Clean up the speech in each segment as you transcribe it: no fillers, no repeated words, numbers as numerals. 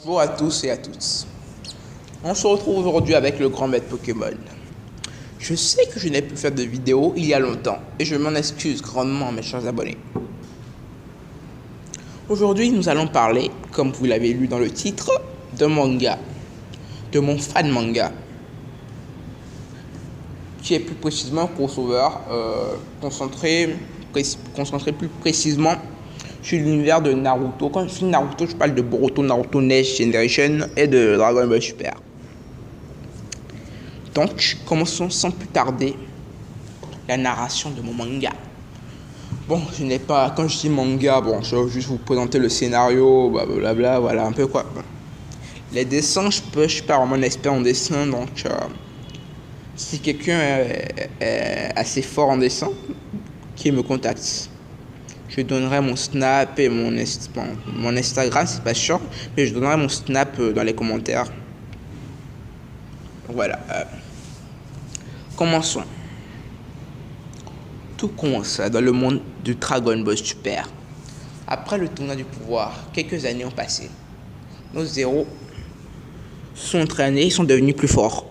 Bonjour à tous et à toutes. On se retrouve aujourd'hui avec le grand maître Pokémon. Je sais que je n'ai pu faire de vidéo il y a longtemps et je m'en excuse grandement mes chers abonnés. Aujourd'hui nous allons parler, comme vous l'avez lu dans le titre, de manga, de mon fan manga, qui est plus précisément crossover, concentré plus précisément sur l'univers de Naruto. Quand je dis Naruto, je parle de Boruto, Naruto Next Generation et de Dragon Ball Super. Donc, commençons sans plus tarder la narration de mon manga. Bon, je n'ai pas, quand je dis manga, bon, je vais juste vous présenter le scénario, blablabla, voilà un peu quoi. Les dessins, je suis pas vraiment un expert en dessin, donc si quelqu'un est assez fort en dessin, qu'il me contacte. Je donnerai mon Snap et mon Instagram, c'est pas sûr, mais je donnerai mon Snap dans les commentaires. Voilà. Commençons. Tout commence dans le monde du Dragon Ball Super. Après le tournoi du pouvoir, quelques années ont passé. Nos héros sont entraînés et sont devenus plus forts.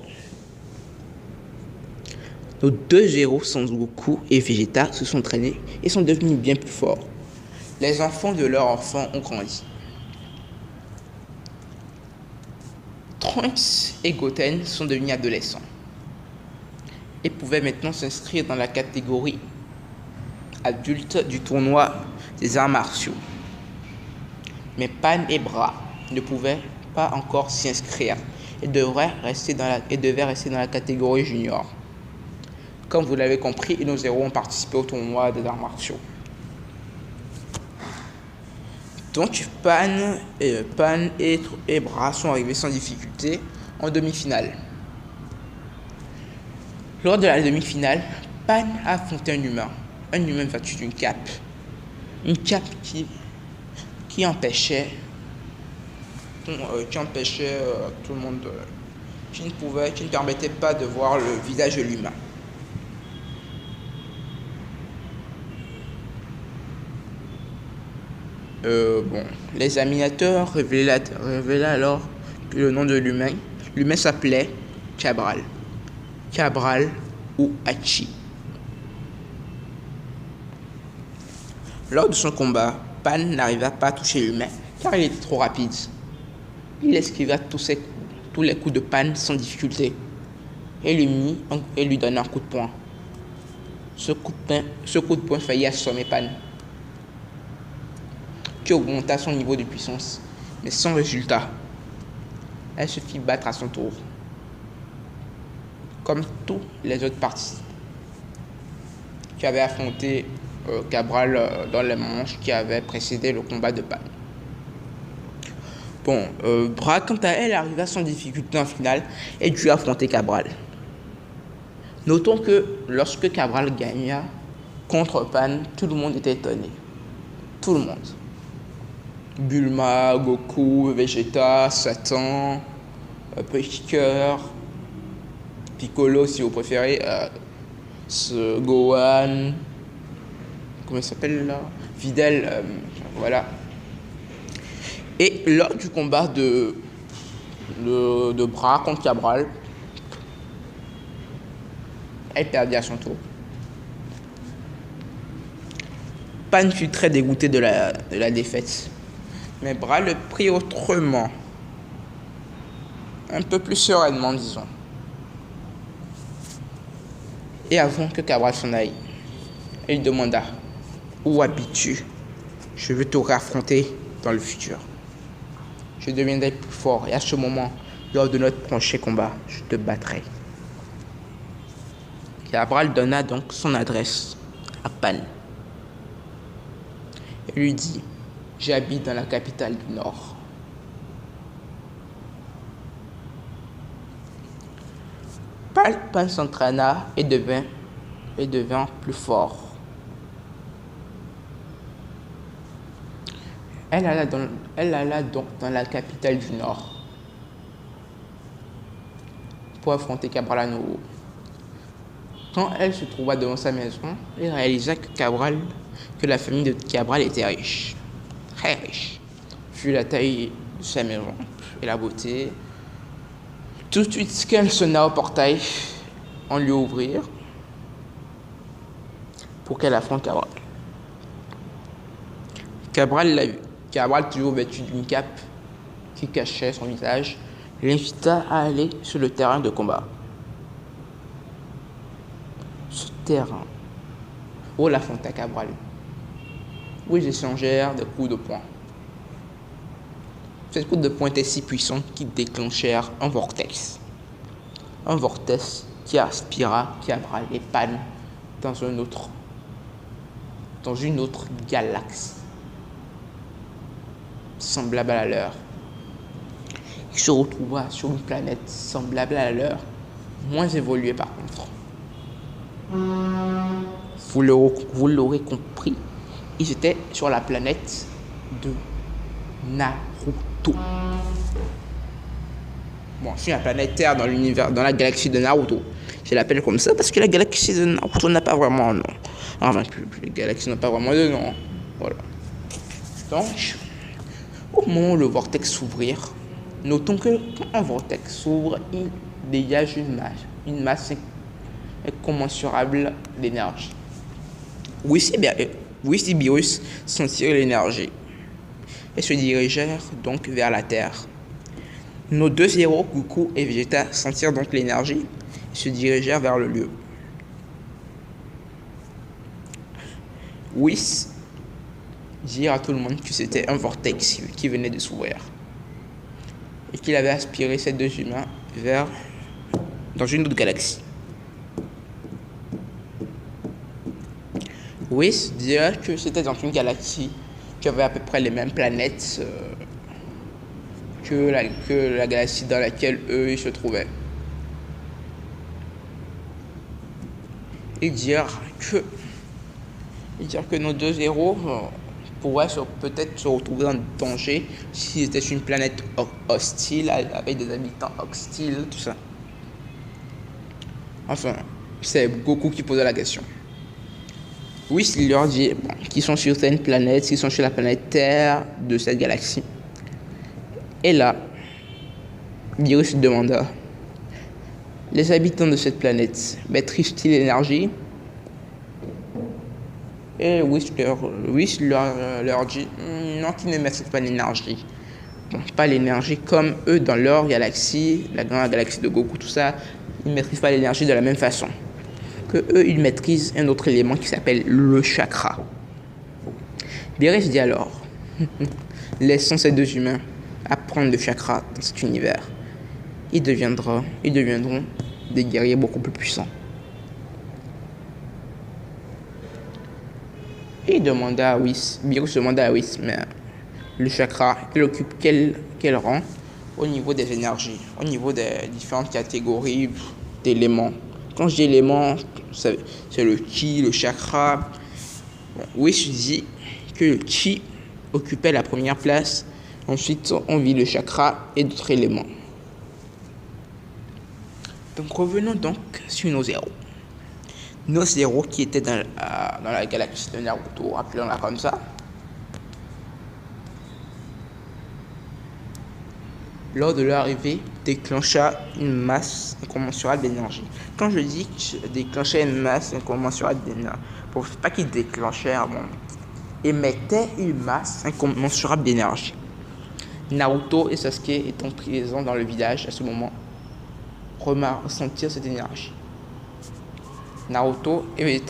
Nos deux héros, Son Goku et Vegeta, se sont entraînés et sont devenus bien plus forts. Les enfants de leurs enfants ont grandi. Trunks et Goten sont devenus adolescents et pouvaient maintenant s'inscrire dans la catégorie adulte du tournoi des arts martiaux. Mais Pan et Bra ne pouvaient pas encore s'y inscrire et devaient rester dans la catégorie junior. Comme vous l'avez compris, nos héros ont participé au tournoi des arts martiaux. Donc Pan et Bra sont arrivés sans difficulté en demi-finale. Lors de la demi-finale, Pan a affronté un humain vêtu d'une cape. Une cape qui empêchait tout le monde, qui ne permettait pas de voir le visage de l'humain. Les examinateurs révélaient alors que le nom de l'humain s'appelait Cabral ou Hachi. Lors de son combat, Pan n'arriva pas à toucher l'humain car il était trop rapide. Il esquiva tous les coups de Pan sans difficulté et lui donna un coup de poing. Ce coup de poing faillit assommer Pan, qui augmenta son niveau de puissance, mais sans résultat. Elle se fit battre à son tour, comme tous les autres participants qui avaient affronté Cabral dans les manches qui avaient précédé le combat de Pan. Bra, quant à elle, arriva sans difficulté en finale et dut affronter Cabral. Notons que lorsque Cabral gagna contre Pan, tout le monde était étonné. Tout le monde. Bulma, Goku, Vegeta, Satan, Petit Cœur, Piccolo si vous préférez, Gohan, comment il s'appelle là, Videl, voilà. Et lors du combat de Bra contre Cabral, elle perdit à son tour. Pan fut très dégoûté de la défaite. Mais Bra le prit autrement. Un peu plus sereinement, disons. Et avant que Cabral s'en aille, il demanda: où habites-tu? Je veux te réaffronter dans le futur. Je deviendrai plus fort et à ce moment, lors de notre prochain combat, je te battrai. Cabral donna donc son adresse à Pan. Il lui dit: j'habite dans la capitale du Nord. Pan s'entraîna et devint plus fort. Elle alla donc dans la capitale du Nord pour affronter Cabral à nouveau. Quand elle se trouva devant sa maison, elle réalisa que la famille de Cabral était riche. Très riche, vu la taille de sa maison et la beauté. Tout de suite, qu'elle sonna au portail, on lui ouvrir pour qu'elle affronte Cabral. Cabral l'a vu. Cabral, toujours vêtu d'une cape qui cachait son visage, l'invita à aller sur le terrain de combat. Ce terrain où l'affronta Cabral, où ils échangèrent des coups de poing. Ces coups de poing étaient si puissants qu'ils déclenchèrent un vortex. Un vortex qui aspira Cabral et Pan dans une autre galaxie semblable à la leur. Il se retrouva sur une planète semblable à la leur, moins évoluée par contre. Vous l'aurez compris, ils étaient sur la planète de Naruto. Bon, sur la planète Terre dans l'univers, dans la galaxie de Naruto. Je l'appelle comme ça parce que la galaxie de Naruto n'a pas vraiment un nom. Enfin, les galaxies n'ont pas vraiment de nom. Voilà. Donc, au moment où le vortex s'ouvrir, notons que quand un vortex s'ouvre, il dégage une masse incommensurable d'énergie. Whis et Beerus sentirent l'énergie et se dirigèrent donc vers la Terre. Nos deux héros, Goku et Vegeta, sentirent donc l'énergie et se dirigèrent vers le lieu. Whis dit à tout le monde que c'était un vortex qui venait de s'ouvrir et qu'il avait aspiré ces deux humains dans une autre galaxie. Whis dirait que c'était dans une galaxie qui avait à peu près les mêmes planètes que la galaxie dans laquelle eux ils se trouvaient. Et dire que nos deux héros pourraient peut-être se retrouver en danger s'ils étaient sur une planète hostile avec des habitants hostiles, tout ça. Enfin, c'est Goku qui posait la question. Oui, il leur dit qu'ils sont sur certaines planètes, qu'ils sont sur la planète Terre de cette galaxie. Et là, Beerus demanda: les habitants de cette planète maîtrisent-ils l'énergie? Et Whis leur dit non, qu'ils ne maîtrisent pas l'énergie. Bon, pas l'énergie comme eux dans leur galaxie, la grande galaxie de Goku, tout ça, ils ne maîtrisent pas l'énergie de la même façon. Que eux, ils maîtrisent un autre élément qui s'appelle le chakra. Beerus dit alors: laissons ces deux humains apprendre le chakra dans cet univers. Ils deviendront des guerriers beaucoup plus puissants. Et Beerus demanda à Whis, mais le chakra, il occupe quel rang au niveau des énergies, au niveau des différentes catégories d'éléments. Quand je dis éléments, c'est le ki, le chakra. Bon, Whis dit que le ki occupait la première place. Ensuite, on vit le chakra et d'autres éléments. Donc, revenons donc sur nos héros. Nos héros qui étaient dans la galaxie de Naruto, appelons-la comme ça. Lors de leur arrivée, déclencha une masse incommensurable d'énergie. Quand je dis que déclenchait une masse incommensurable d'énergie, pour pas qu'ils déclenchèrent, émettaient une masse incommensurable d'énergie. Naruto et Sasuke étant présents dans le village à ce moment, ressentirent cette énergie. Naruto et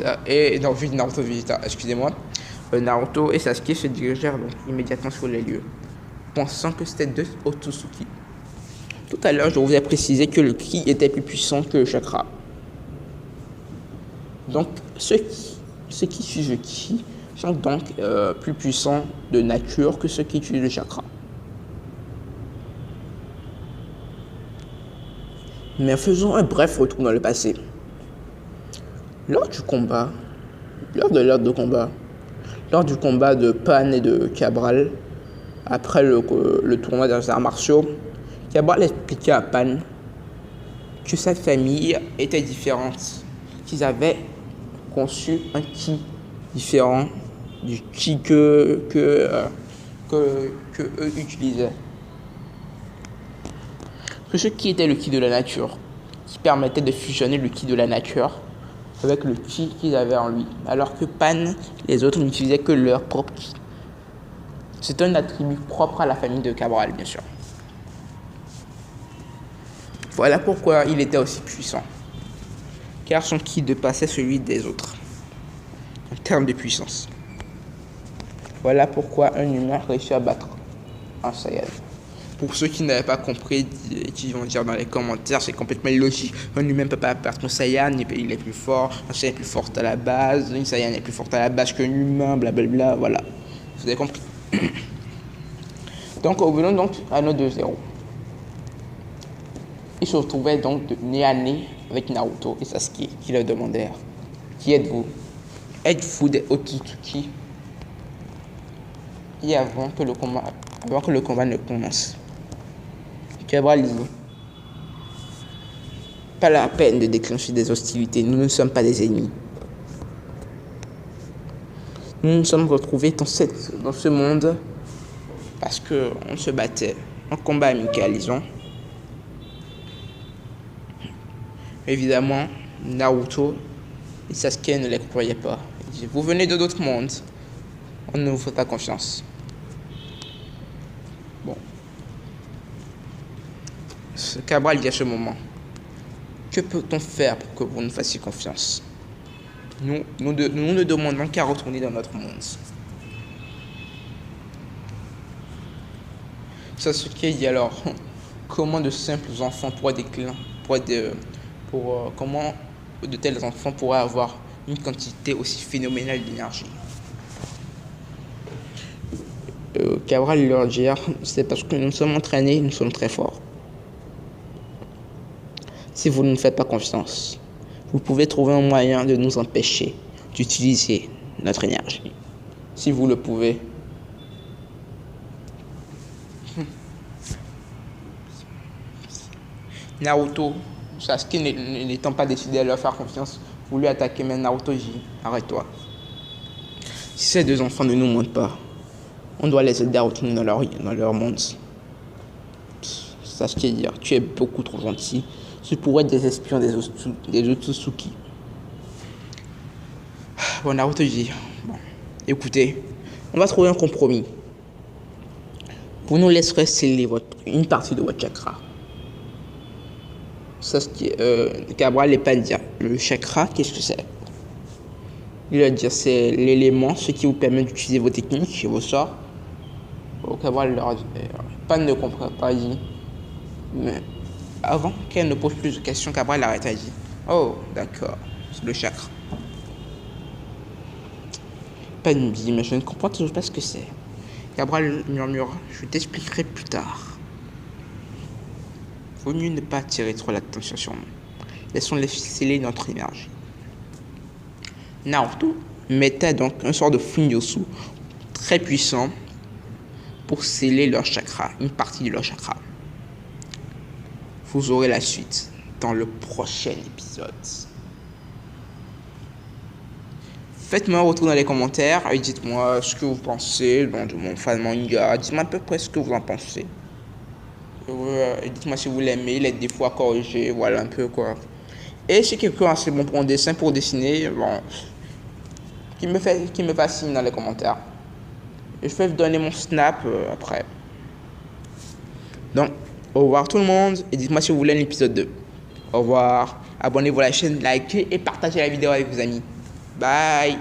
Sasuke se dirigèrent donc immédiatement sur les lieux, pensant que c'était deux Otsutsuki. Tout à l'heure, je vous ai précisé que le ki était plus puissant que le chakra. Donc, ceux qui utilisent le ki sont donc plus puissants de nature que ceux qui utilisent le chakra. Mais faisons un bref retour dans le passé. Lors du combat de Pan et de Cabral, après le tournoi des arts martiaux, Cabral expliqua à Pan que sa famille était différente, qu'ils avaient conçu un ki différent du ki que eux utilisaient. Ce qui était le ki de la nature, qui permettait de fusionner le ki de la nature avec le ki qu'ils avaient en lui, alors que Pan, les autres n'utilisaient que leur propre ki. C'est un attribut propre à la famille de Cabral, bien sûr. Voilà pourquoi il était aussi puissant, car son ki dépassait celui des autres, en termes de puissance. Voilà pourquoi un humain réussit à battre un Saiyan. Pour ceux qui n'avaient pas compris et qui vont dire dans les commentaires, c'est complètement illogique. Un humain ne peut pas battre un Saiyan, il est plus fort, un Saiyan est plus fort à la base, une Saiyan est plus forte à la base qu'un humain, blablabla, voilà. Vous avez compris. Donc, revenons donc à nos deux héros. Ils se retrouvaient donc de nez à nez avec Naruto et Sasuke qui leur demandèrent: qui êtes-vous? Êtes-vous des Otsutsuki? Et avant que le combat ne commence, Cabral dit: pas la peine de déclencher des hostilités, nous ne sommes pas des ennemis. Nous nous sommes retrouvés dans ce monde parce qu'on se battait en combat amical, disons. Évidemment, Naruto et Sasuke ne les croyaient pas. Ils disaient: vous venez de d'autres mondes, on ne vous fait pas confiance. Bon. Cabral dit à ce moment: que peut-on faire pour que vous nous fassiez confiance? Nous ne demandons qu'à retourner dans notre monde. Sasuke dit alors: comment de simples enfants comment de tels enfants pourraient avoir une quantité aussi phénoménale d'énergie? Cabral leur dit: c'est parce que nous sommes entraînés, nous sommes très forts. Si vous ne nous faites pas confiance, vous pouvez trouver un moyen de nous empêcher d'utiliser notre énergie. Si vous le pouvez. Naruto, Sasuke n'étant pas décidé à leur faire confiance, voulut attaquer, mais Naruto dit: arrête-toi. Si ces deux enfants ne nous mentent pas, on doit les aider à retourner dans leur monde. Sasuke dit: tu es beaucoup trop gentil. Ce pourrait être des espions des Otsutsuki. Bon, Naruto dit: bon, écoutez, on va trouver un compromis. Vous nous laisserez sceller une partie de votre chakra. Cabral n'est pas dire le chakra, qu'est-ce que c'est? Il va dire: c'est l'élément, ce qui vous permet d'utiliser vos techniques et vos sorts. Cabral leur dit: Pan ne comprend pas, il dit. Mais avant qu'elle ne pose plus de questions, Cabral l'arrête et dit: oh, d'accord, c'est le chakra. Pan dit: mais je ne comprends toujours pas ce que c'est. Cabral murmura: je t'expliquerai plus tard. Vaut mieux ne pas attirer trop l'attention sur nous. Laissons-les sceller notre énergie. Naruto mettait donc un sort de Funyotsu très puissant pour sceller leur chakra, une partie de leur chakra. Vous aurez la suite dans le prochain épisode. Faites-moi un retour dans les commentaires et dites-moi ce que vous pensez de mon fan manga. Dites-moi à peu près ce que vous en pensez. Dites-moi si vous l'aimez, les défauts à corriger, voilà un peu quoi. Et si quelqu'un a assez bon pour un dessin, pour dessiner, bon, qui me fascine dans les commentaires. Et je vais vous donner mon snap après. Donc, au revoir tout le monde et dites-moi si vous voulez l'épisode 2. Au revoir, abonnez-vous à la chaîne, likez et partagez la vidéo avec vos amis. Bye.